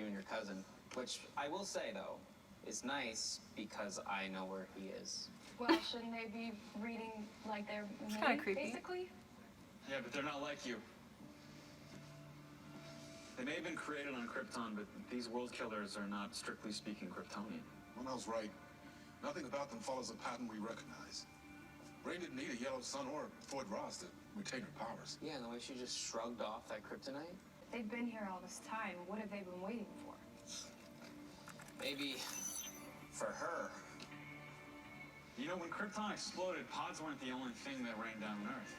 you and your cousin. Which, I will say, though, is nice because I know where he is. Well, shouldn't they be reading like they're It's kind of creepy. basically? Yeah, but they're not like you. They may have been created on Krypton, but these world killers are not, strictly speaking, Kryptonian. Monel's right. Nothing about them follows a pattern we recognize. Rain didn't need a yellow sun or Ford Ross to retain her powers. Yeah, and the way she just shrugged off that kryptonite. They've been here all this time. What have they been waiting for? Maybe for her. You know, when Krypton exploded, pods weren't the only thing that rained down on Earth.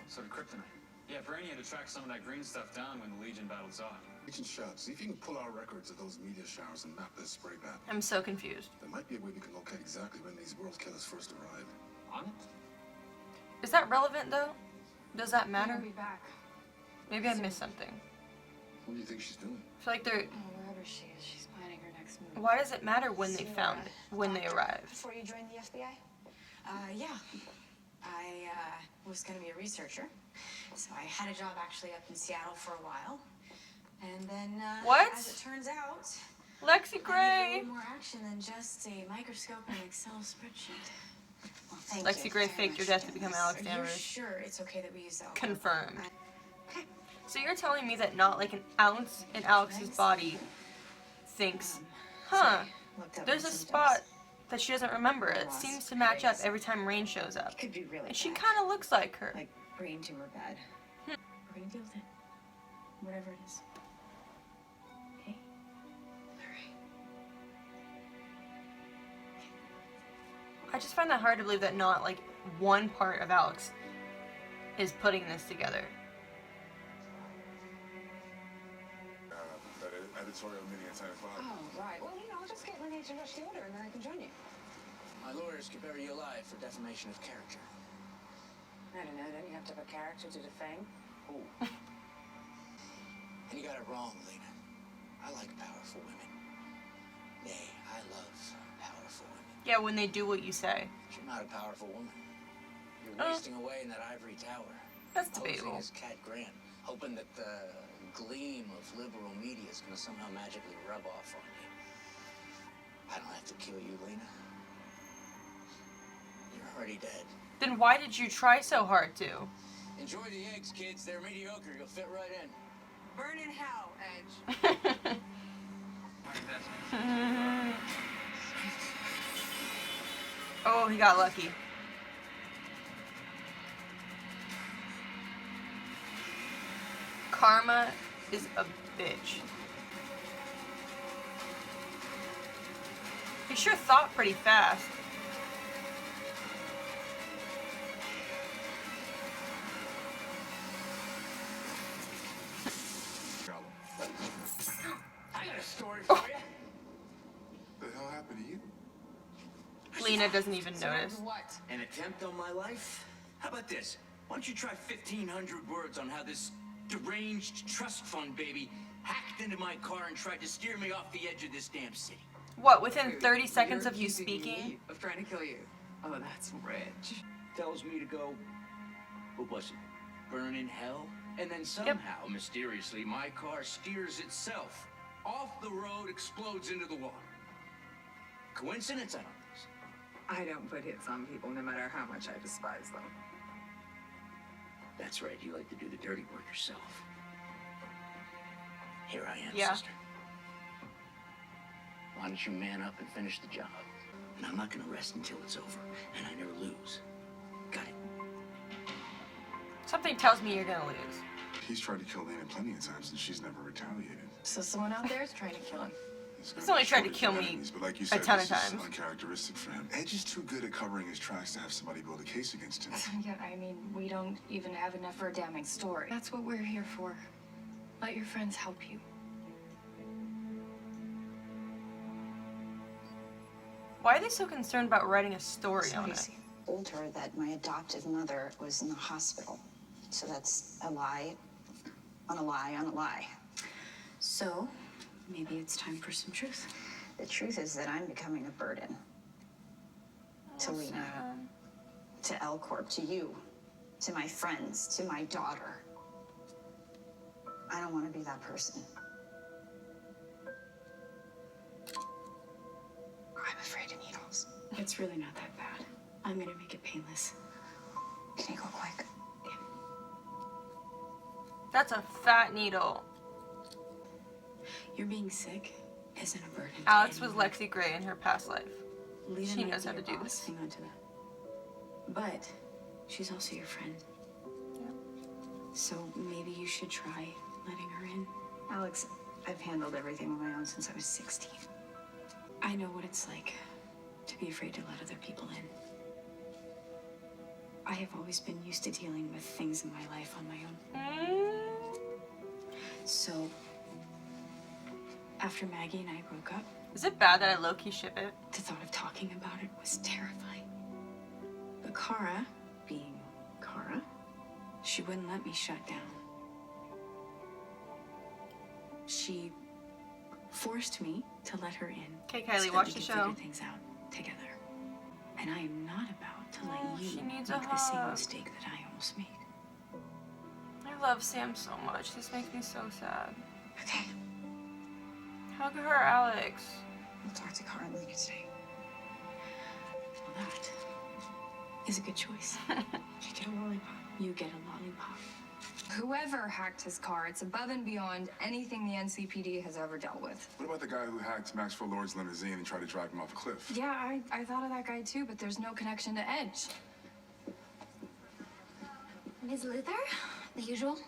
So did kryptonite. Yeah, Brainy had to track some of that green stuff down when the Legion battled Zod. Agent Shot, see if you can pull out records of those meteor showers and map this spray pattern. I'm so confused. There might be a way we can locate exactly when these world killers first arrived. On it? Is that relevant though? Does that matter? They'll be back. Maybe I missed something. What do you think she's doing? I feel like they're. Oh, wherever she is, she's planning her next move. Why does it matter when they found it? When they arrived? Before you joined the FBI? Yeah. I was going to be a researcher. So I had a job actually up in Seattle for a while. And then, what? As it turns out, Lexi I Gray. needed a little more action than just a microscope and Excel spreadsheet. Well, thank Lexi you Gray very faked much, your death to Dennis. become Alex Are you Danvers. sure it's okay that we use that? Confirmed. Okay. So you're telling me that not like an ounce in Alex's body thinks, huh, there's a spot that she doesn't remember. It seems to match up every time Rain shows up. It could be really And she bad. kind of looks like her. Like brain tumor bad. We're gonna deal with it. Whatever it is. Okay? Alright. I just find that hard to believe that not like one part of Alex is putting this together. That editorial meeting at 10 o'clock. Oh, right. Well, I'll just get Renee to rush the order and then I can join you. My lawyers could bury you alive for defamation of character. I don't know. Don't you have to have a character to defame? Ooh. And you got it wrong, Lena. I like powerful women. Nay, I love powerful women. Yeah, when they do what you say. But you're not a powerful woman. You're wasting away in that ivory tower. That's Posing debatable. as Cat Grant, hoping that the gleam of liberal media is going to somehow magically rub off on you. I don't have to kill you, Lena. You're already dead. Then why did you try so hard to? Enjoy the eggs, kids. They're mediocre. You'll fit right in. Burn in hell, Edge. Oh, he got lucky. Karma is a bitch. He sure thought pretty fast. I got a story for you. What the hell happened to you? Lena doesn't even notice. What? An attempt on my life? How about this? Why don't you try 1,500 words on how this deranged trust fund baby hacked into my car and tried to steer me off the edge of this damn city? What, within 30 seconds of you speaking? Of trying to kill you. Oh, that's rich. Tells me to go, what was it? Burn in hell? And then somehow, mysteriously, my car steers itself off the road, explodes into the water. Coincidence? I don't think so. I don't put hits on people no matter how much I despise them. That's right, you like to do the dirty work yourself. Here I am, Yeah. sister. Why don't you man up and finish the job? And I'm not gonna rest until it's over, and I never lose. Got it? Something tells me you're gonna lose. He's tried to kill Lena plenty of times and she's never retaliated. So someone out there is trying to kill him. He's only tried to kill me But like you a said, ton of this is times. uncharacteristic for him. Edge is too good at covering his tracks to have somebody build a case against him. Yeah, I mean, we don't even have enough for a damning story. That's what we're here for. Let your friends help you. Why are they so concerned about writing a story on it? Told her that my adoptive mother was in the hospital. So that's a lie on a lie on a lie. So, maybe it's time for some truth. The truth is that I'm becoming a burden. To Lena, to L Corp, to you, to my friends, to my daughter. I don't want to be that person. It's really not that bad. I'm gonna make it painless. Can you go quick? Yeah. That's a fat needle. You're being sick isn't a burden. Alex was Lexi Gray in her past life. Lita She might knows be how to your do boss, this. Hang on to that. But she's also your friend. Yeah. So maybe you should try letting her in. Alex, I've handled everything on my own since I was 16. I know what it's like to be afraid to let other people in. I have always been used to dealing with things in my life on my own. So, after Maggie and I broke up, Is it bad that I low-key ship it? the thought of talking about it was terrifying. But Kara, being Kara, she wouldn't let me shut down. She forced me to let her in. Okay, so Kylie, that watch we the could show. figure things out together. And I am not about to let Oh, you she needs make a the same hug. mistake that I almost made. I love Sam so much. This makes me so sad. Okay. Hug her, Alex. We'll talk to Kara and Lita today. Well, that is a good choice. You get a lollipop. You get a lollipop. Whoever hacked his car, it's above and beyond anything the NCPD has ever dealt with. What about the guy who hacked Maxwell Lord's limousine and tried to drive him off a cliff? Yeah, I thought of that guy too, but there's no connection to Edge. Ms. Luther, the usual.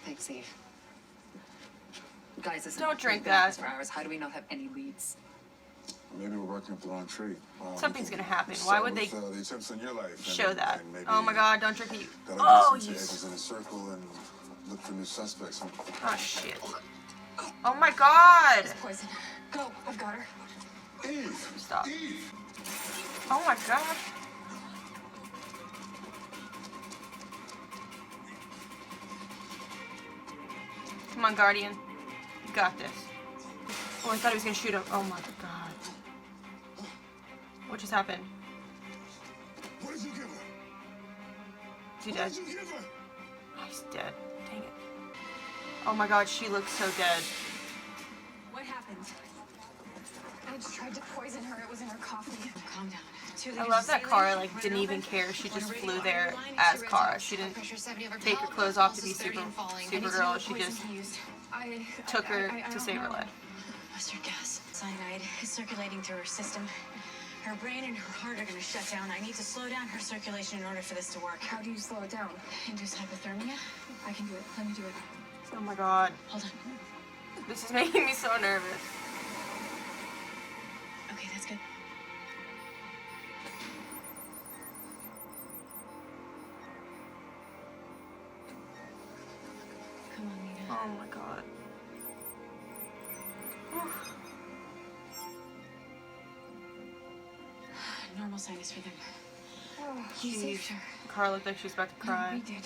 Thanks, Eve. Guys, listen. Don't drink we've been at that. this for hours. How do we not have any leads? Maybe we're working up the wrong tree. Something's gonna happen. Why would they the attempts on your life show that? and maybe Oh my god, don't drink it. that'll Oh, get some you. edges in a circle and look for new suspects. Oh, shit. Oh my god! Poison. Go, I've got her. Eve! Stop. Eve! Oh my god. Come on, Guardian. You got this. Oh, I thought he was gonna shoot him. Oh my god. What just happened? What did you give her? Is he What dead? did you give her? Oh, he's dead. Dang it. Oh my god, she looks so dead. What happened? Edge tried to poison her. It was in her coffee. Calm down. I love that Kara like didn't even care. She just flew there as Kara. She didn't take her clothes off to be Supergirl. She just took her to save her life. Mustard gas. Cyanide is circulating through her system. Her brain and her heart are going to shut down. I need to slow down her circulation in order for this to work. How do you slow it down? Induce hypothermia. I can do it. Let me do it. Oh my god. Hold on. This is making me so nervous. Okay, that's good. Come on, Nina. Oh my god. Whew. Normal sinus rhythm. Oh, You Jeez. saved her. Kara looked like she was about to no, cry. we did.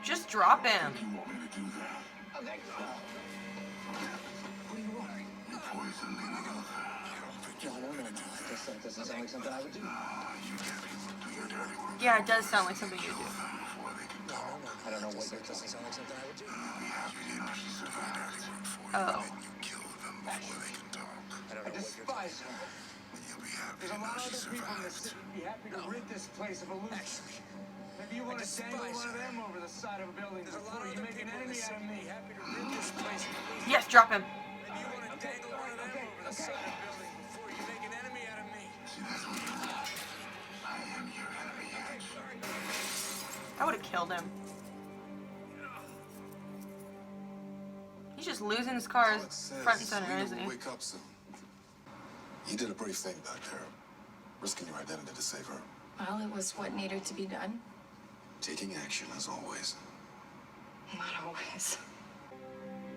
Just drop him. You want me to do that? You poison me, Luther. You don't think you want me to do that? This doesn't sound like something I would do. You get people to do your dirty work Yeah, it does sound like something you do. before they can talk. I don't know what you're doesn't sound like something I would do. You'll be happy to do your dirty work for you. Oh. And you kill them before they can talk. I don't know what you're Despise her. And you'll be happy There's to a know lot she of other people in the survived. city who'd be happy to rid this place of a loser. Maybe you want to dangle one of them over the side of a building before you make an enemy out of me. Happy to rid this place of a loser. Yes, drop him. Maybe you want to dangle one of them over the side of a building before you make an enemy out of me. See, that's what you want. I am your enemy, Edge. I would have killed him. He's just losing his cars Alex says front and center, Lita isn't will he? wake up soon. You did a brave thing back there, risking your identity to save her. Well, it was what needed to be done. Taking action as always. Not always.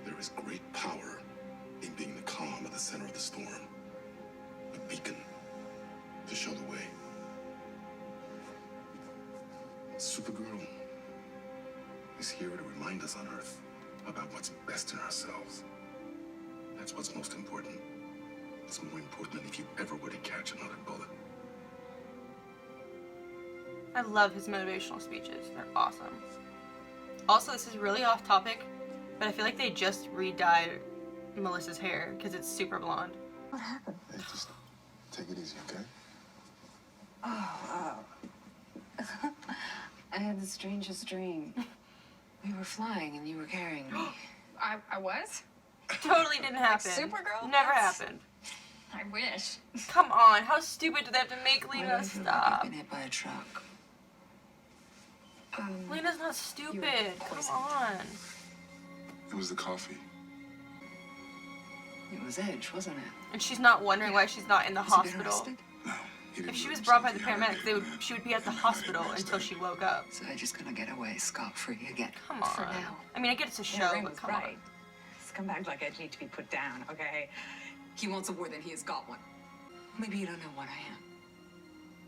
There is great power in being the calm at the center of the storm. A beacon to show the way. Supergirl is here to remind us on Earth about what's best in ourselves. That's what's most important. It's more important than if you ever were to catch another bullet. I love his motivational speeches. They're awesome. Also, this is really off topic, but I feel like they just re-dyed Melissa's hair because it's super blonde. What happened? Hey, just take it easy, okay? Oh, I had the strangest dream. We were flying and you were carrying me. I was? Totally didn't happen. Supergirl? Never happened. I wish. Come on, how stupid do they have to make Why do Lena I feel like stop? I've been hit by a truck? Lena's not stupid. Come on. It was the coffee. It was Edge, wasn't it? And she's not wondering why she's not in the Has he been hospital. arrested? No, he didn't If she do was it brought by the himself. paramedics, she would be at the hospital until she woke up. So Edge is gonna get away scot-free again. Come on. For now. I mean, I get it's a show, Yeah, Ray but was come right. Scumbags like Edge need to be put down, okay? He wants a war, then he has got one. Maybe you don't know what I am.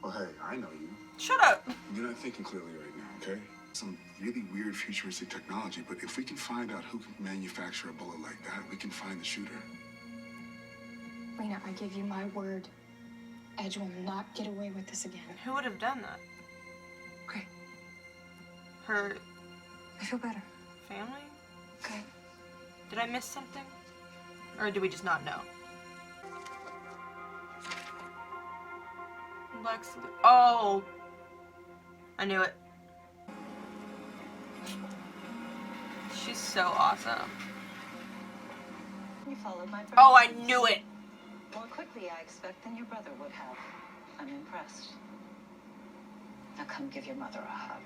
Well, hey, I know you. on. Shut up. You're not thinking clearly right now, okay? Some really weird futuristic technology, but if we can find out who can manufacture a bullet like that, we can find the shooter. Lena, I give you my word. Edge will not get away with this again. Who would have done that? Okay, Her I feel better. family? Okay. Did I miss something? Or do we just not know? Lex. Oh! I knew it. She's so awesome. You followed my brother. Oh, I knew it! More quickly, I expect, than your brother would have. I'm impressed. Now come give your mother a hug.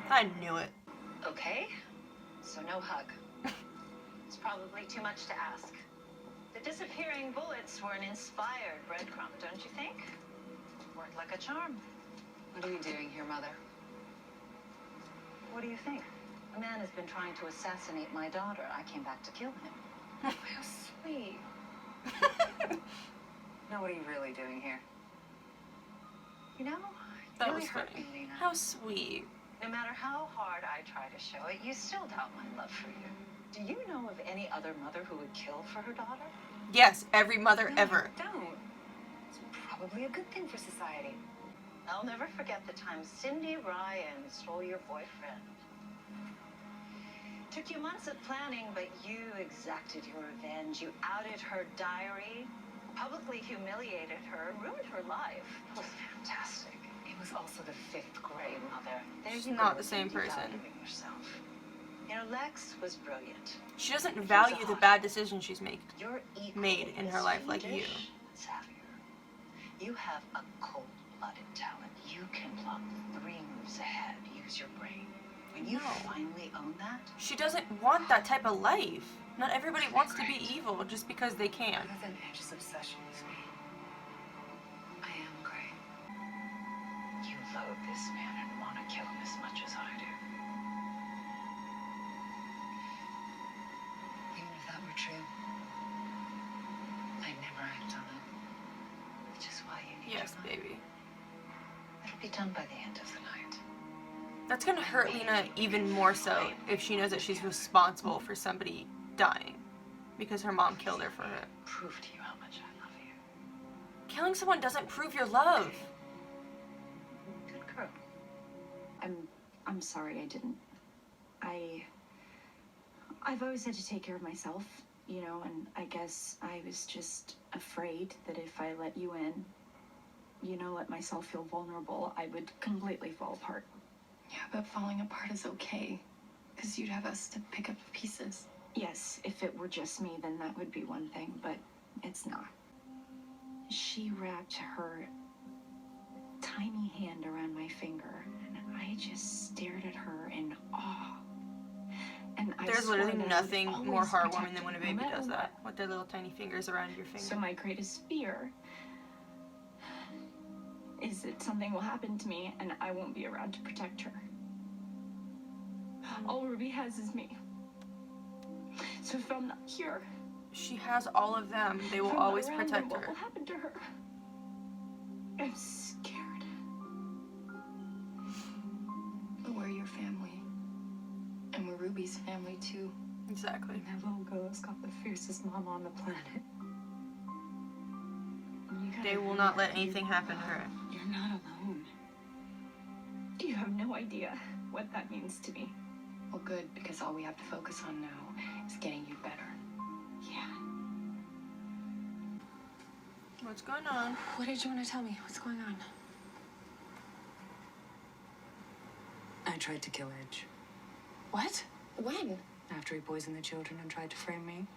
I knew it. Okay? So no hug. It's probably too much to ask. The disappearing bullets were an inspired breadcrumb, don't you think? Worked like a charm. What are you doing here, Mother? What do you think? A man has been trying to assassinate my daughter. I came back to kill him. How sweet. Now what are you really doing here? You know, That you was really hurt funny. me, Lena. How sweet. No matter how hard I try to show it, you still doubt my love for you. Do you know of any other mother who would kill for her daughter? Yes, every mother ever. Don't. It's probably a good thing for society. I'll never forget the time Cindy Ryan stole your boyfriend. Took you months of planning, but you exacted your revenge. You outed her diary, publicly humiliated her, ruined her life. It was fantastic. It was also the fifth grade, Mother. There She's you not go, the same person. devaluing yourself. You know, Lex was brilliant. She doesn't He was value the hot. bad decisions she's made You're made in her life like you. fiendish and savvier. You have a cold-blooded talent. You can plot 3 moves ahead. Use your brain. When you finally own that, She doesn't want that type of life. Not everybody wants to be evil just because they can. Other than Edge's obsession with me, I am great. you loathe this man and want to kill him as much as I do. Even if that were true, I'd never act on it. Which is why you need Yes, your money. baby. It'll be done by the end of the night. That's gonna hurt Lena even more so if she knows that she's responsible for somebody dying. Because her mom killed her for her. Prove to you how much I love you. Killing someone doesn't prove your love. Good girl. I'm sorry I didn't. I've always had to take care of myself, you know, and I guess I was just afraid that if I let you in, you know, let myself feel vulnerable, I would completely fall apart. Yeah, but falling apart is okay. Because you'd have us to pick up the pieces. Yes, if it were just me, then that would be one thing, but it's not. She wrapped her tiny hand around my finger, and I just stared at her in awe. And I There's swore literally that I would nothing more always heartwarming protect than when a her, no baby matter does what. that. With their little tiny fingers around your finger. So my greatest fear is that something will happen to me and I won't be around to protect her. All Ruby has is me. So if I'm not here, She has all of them. They will if I'm not always around, then protect what her. will happen to her? I'm scared. But we're your family. And we're Ruby's family, too. Exactly. That little girl's got the fiercest mama on the planet. You gotta They will remember, not let anything happen to her. You're not alone. You have no idea what that means to me. Well, good, because all we have to focus on now is getting you better. Yeah. What's going on? What did you want to tell me? What's going on? I tried to kill Edge. What? When? After he poisoned the children and tried to frame me.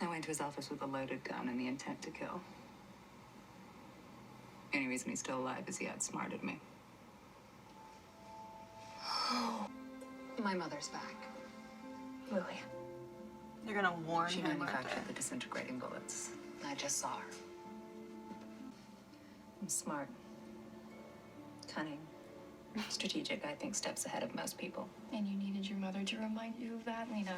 I went to his office with a loaded gun and the intent to kill. The only reason he's still alive is he outsmarted me. My mother's back. Lily. They're gonna warn She him, aren't manufactured they? the disintegrating bullets. I just saw her. I'm smart. Cunning. Strategic, I think, steps ahead of most people. And you needed your mother to remind you of that, Lena?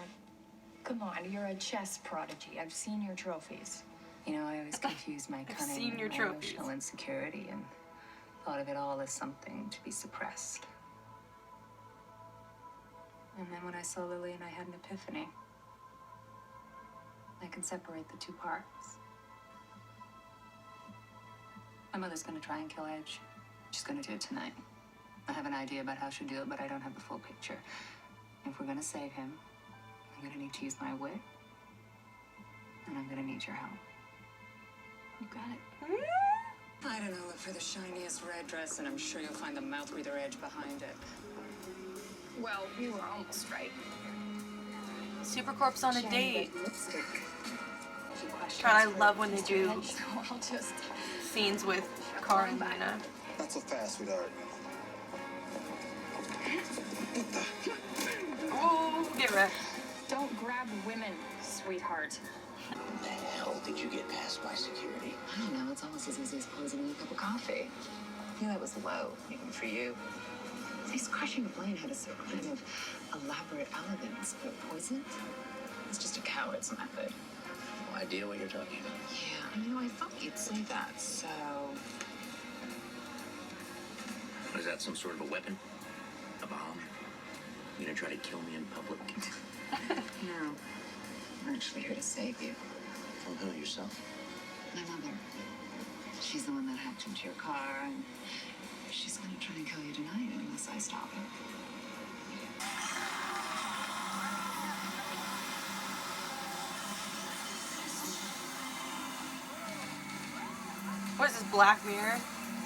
Come on, you're a chess prodigy. I've seen your trophies. You know, I always confuse my cunning seen and your my trophies. emotional insecurity and thought of it all as something to be suppressed. And then when I saw Lillian, I had an epiphany. I can separate the two parts. My mother's gonna try and kill Edge. She's gonna do it tonight. I have an idea about how she'll do it, but I don't have the full picture. If we're gonna save him, I'm gonna need to use my wit. And I'm gonna need your help. You got it. I don't know, look for the shiniest red dress, and I'm sure you'll find the mouth breather Edge behind it. Well, you were almost right. Supercorp's on a date. Lipstick. God, I love when they do So I'll just... scenes with Kara and Lena. Not so fast, sweetheart. Ooh, get wrecked. Don't grab women, sweetheart. How the hell did you get past my security? I don't know, it's almost as easy as poisoning a cup of coffee. I knew that was low, even for you. This crushing a plane had a certain kind of elaborate elegance, but poison? It's just a coward's method. No idea what you're talking about. Yeah, I know, I thought you'd say that, so... Is that some sort of a weapon? A bomb? You gonna try to kill me in public? No. I'm actually here to save you. From who, yourself? My mother. She's the one that hacked into your car, and she's gonna try and kill you tonight unless I stop her. What is this, Black Mirror?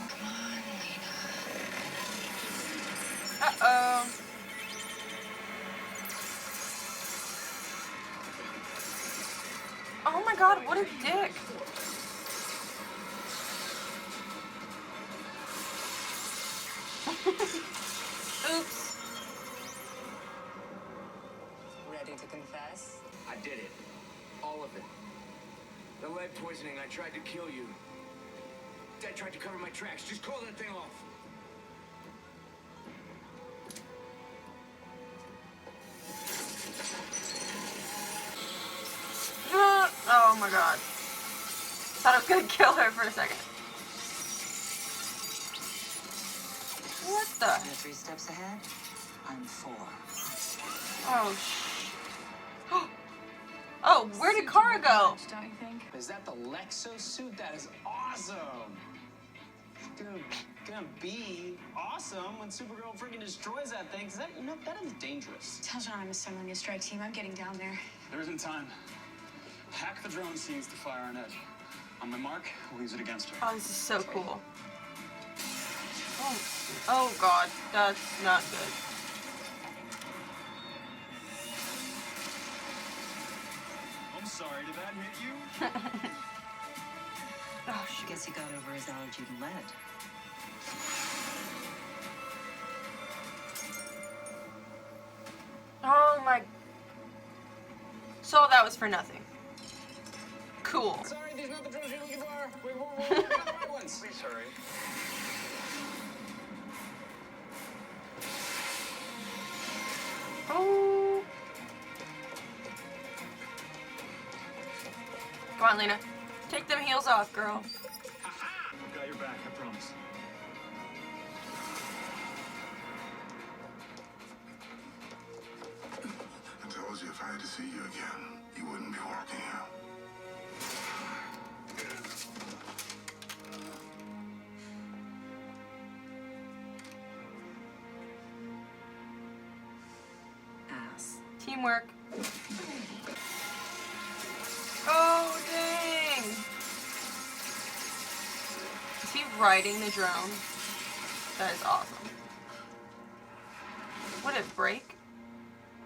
Come on, Lena. Uh-oh. Oh my god, what a dick. Oops. Ready to confess? I did it. All of it. The lead poisoning, I tried to kill you. I tried to cover my tracks. Just call that thing off. Oh my god. Thought I was gonna kill her for a second. What the? You're 3 steps ahead. I'm 4. Oh, oh, where did Kara go? Don't you think? Is that the Lexo suit? That is awesome. Gonna be awesome when Supergirl freaking destroys that thing. Cause that is dangerous. Tell John I'm assembling a strike team. I'm getting down there. There isn't time. Hack the drone scenes to fire on Edge. On my mark, we'll use it against her. Oh, this is so cool. Oh god, that's not good. I'm sorry, did that hit you? Oh shit. Guess he got over his allergy to lead. Oh my. So all that was for nothing. Cool. Sorry, these are not the drones you're looking for. We're working on the right ones. Please hurry. Oh. Come on, Lena. Take them heels off, girl. I've got your back, I promise. I told you if I had to see you again, you wouldn't be walking here. Teamwork. Oh, dang! Is he riding the drone? That is awesome. What did it break?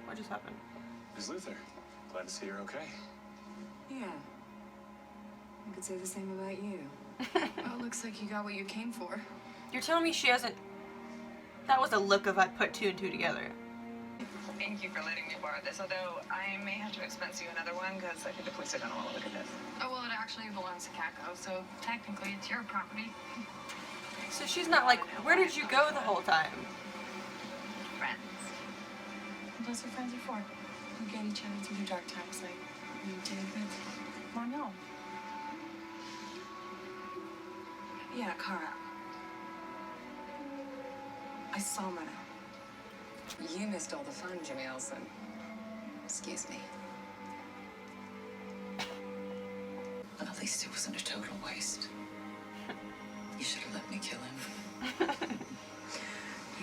What just happened? Ms. Luther, glad to see you're okay. Yeah. I could say the same about you. Well, looks like you got what you came for. You're telling me she hasn't... That was a look of I put two and two together. Thank you for letting me borrow this, although I may have to expense you another one because I think the police are going to want to look at this. Oh, well, it actually belongs to Kako, so technically it's your property. So she's not like, where did you go the whole time? Friends. That's what friends are for. We get each other through the dark times like you did with Monel. Yeah, Kara. I saw Monel. You missed all the fun, Jimmy Olsen. Excuse me. Well, at least it wasn't a total waste. You should have let me kill him.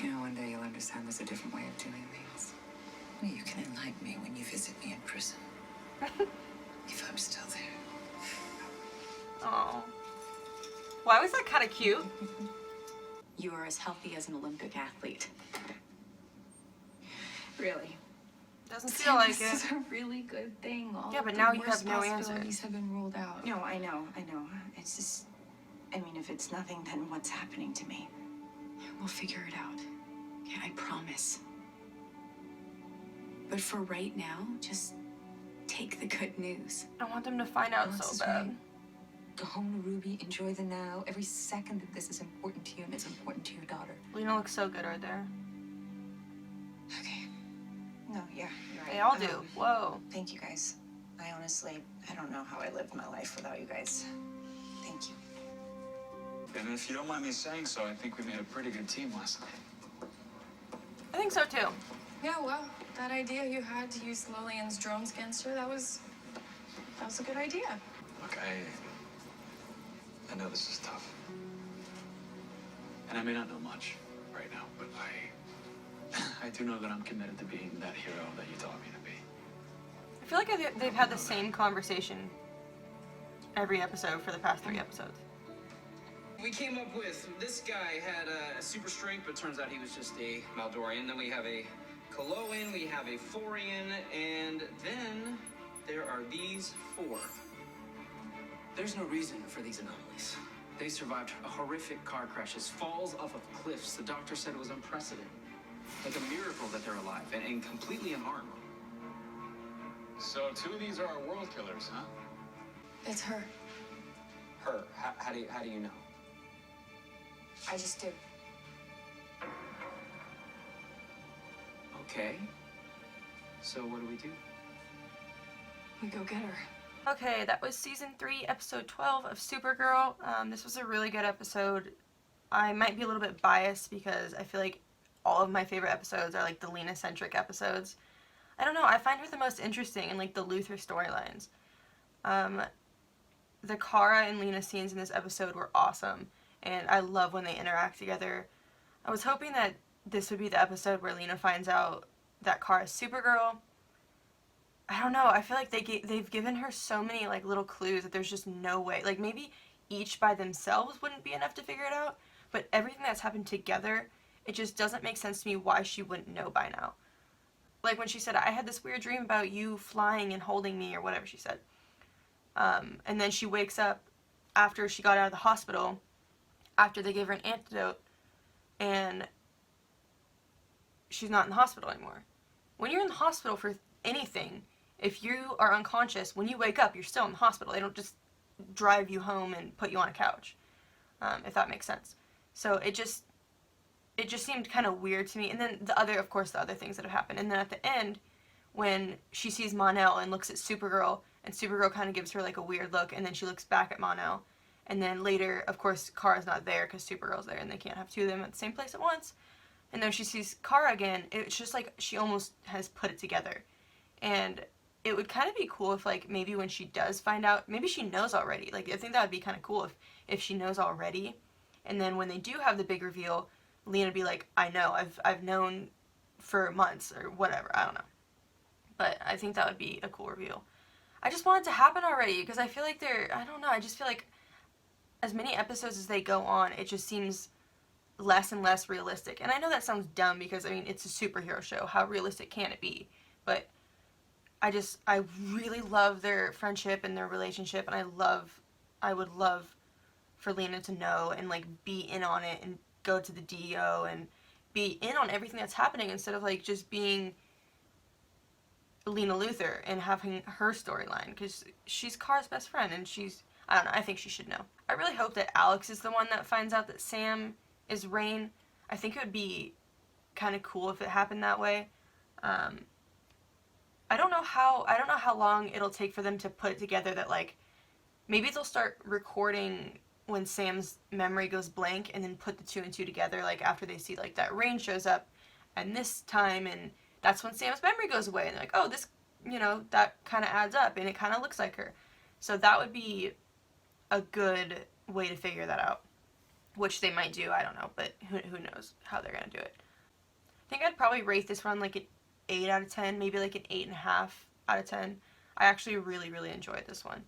You know, one day you'll understand there's a different way of doing things. Well, you can enlighten me when you visit me in prison. If I'm still there. Oh. Why was that kind of cute? You are as healthy as an Olympic athlete. Really. Doesn't feel like This it. is a really good thing. All Yeah, of but the now you worst have no answers. Possibilities have been ruled out. No, I know. It's just, I mean, if it's nothing, then what's happening to me? We'll figure it out. Okay, I promise. But for right now, just take the good news. I want them to find out Alex is so bad. right. Go home to Ruby, enjoy the now. Every second of this is important to you and it's important to your daughter. Lena looks so good right there. Okay. No, yeah, you're right. They all do. Whoa. Thank you, guys. I honestly, I don't know how I lived my life without you guys. Thank you. And if you don't mind me saying so, I think we made a pretty good team last night. I think so too. Yeah, well, that idea you had to use Lillian's drones against her, that was a good idea. Look, I know this is tough. And I may not know much right now, but I do know that I'm committed to being that hero that you taught me to be. I feel like they've had the same conversation every episode for the past 3 episodes. We came up with this guy had a super strength, but turns out he was just a Maldorian. Then we have a Kaloan, we have a Forian, and then there are these 4. There's no reason for these anomalies. They survived horrific car crashes, falls off of cliffs. The doctor said it was unprecedented. Like a miracle that they're alive and completely unharmed. So 2 of these are our world killers, huh? It's her. Her. How do you know? I just do. Okay. So what do we do? We go get her. Okay, that was season 3, episode 12 of Supergirl. This was a really good episode. I might be a little bit biased because I feel like all of my favorite episodes are like the Lena-centric episodes. I don't know, I find her the most interesting in like the Luther storylines. The Kara and Lena scenes in this episode were awesome, and I love when they interact together. I was hoping that this would be the episode where Lena finds out that Kara's Supergirl. I don't know, I feel like they've given her so many like little clues that there's just no way. Like maybe each by themselves wouldn't be enough to figure it out, but everything that's happened together, it just doesn't make sense to me why she wouldn't know by now. Like when she said, I had this weird dream about you flying and holding me, or whatever she said. And then she wakes up after she got out of the hospital, after they gave her an antidote, and she's not in the hospital anymore. When you're in the hospital for anything, if you are unconscious, when you wake up, you're still in the hospital. They don't just drive you home and put you on a couch, if that makes sense. So it just seemed kind of weird to me. And then the other things that have happened. And then at the end, when she sees Mon-El and looks at Supergirl, and Supergirl kind of gives her like a weird look, and then she looks back at Mon-El. And then later, of course, Kara's not there because Supergirl's there, and they can't have 2 of them at the same place at once. And then she sees Kara again. It's just like she almost has put it together. And it would kind of be cool if, like, maybe when she does find out, maybe she knows already. Like, I think that would be kind of cool if she knows already. And then when they do have the big reveal, Lena would be like, I know, I've known for months or whatever. I don't know. But I think that would be a cool reveal. I just want it to happen already, because I feel like I don't know, I just feel like as many episodes as they go on, it just seems less and less realistic. And I know that sounds dumb because, I mean, it's a superhero show. How realistic can it be? But I really love their friendship and their relationship, and I would love for Lena to know and, like, be in on it and go to the DEO and be in on everything that's happening instead of, like, just being Lena Luthor and having her storyline, because she's Kara's best friend, and I don't know, I think she should know. I really hope that Alex is the one that finds out that Sam is Rain. I think it would be kind of cool if it happened that way. I don't know how long it'll take for them to put it together that, like, maybe they'll start recording when Sam's memory goes blank and then put the 2 and 2 together, like, after they see, like, that Rain shows up and this time, and that's when Sam's memory goes away, and they're like, oh, this, you know, that kind of adds up, and it kind of looks like her. So that would be a good way to figure that out, which they might do, I don't know, but who knows how they're going to do it. I think I'd probably rate this one like an 8 out of 10, maybe like an 8.5 out of 10. I actually really, really enjoyed this one.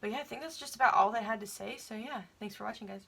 But yeah, I think that's just about all that I had to say, so yeah, thanks for watching, guys.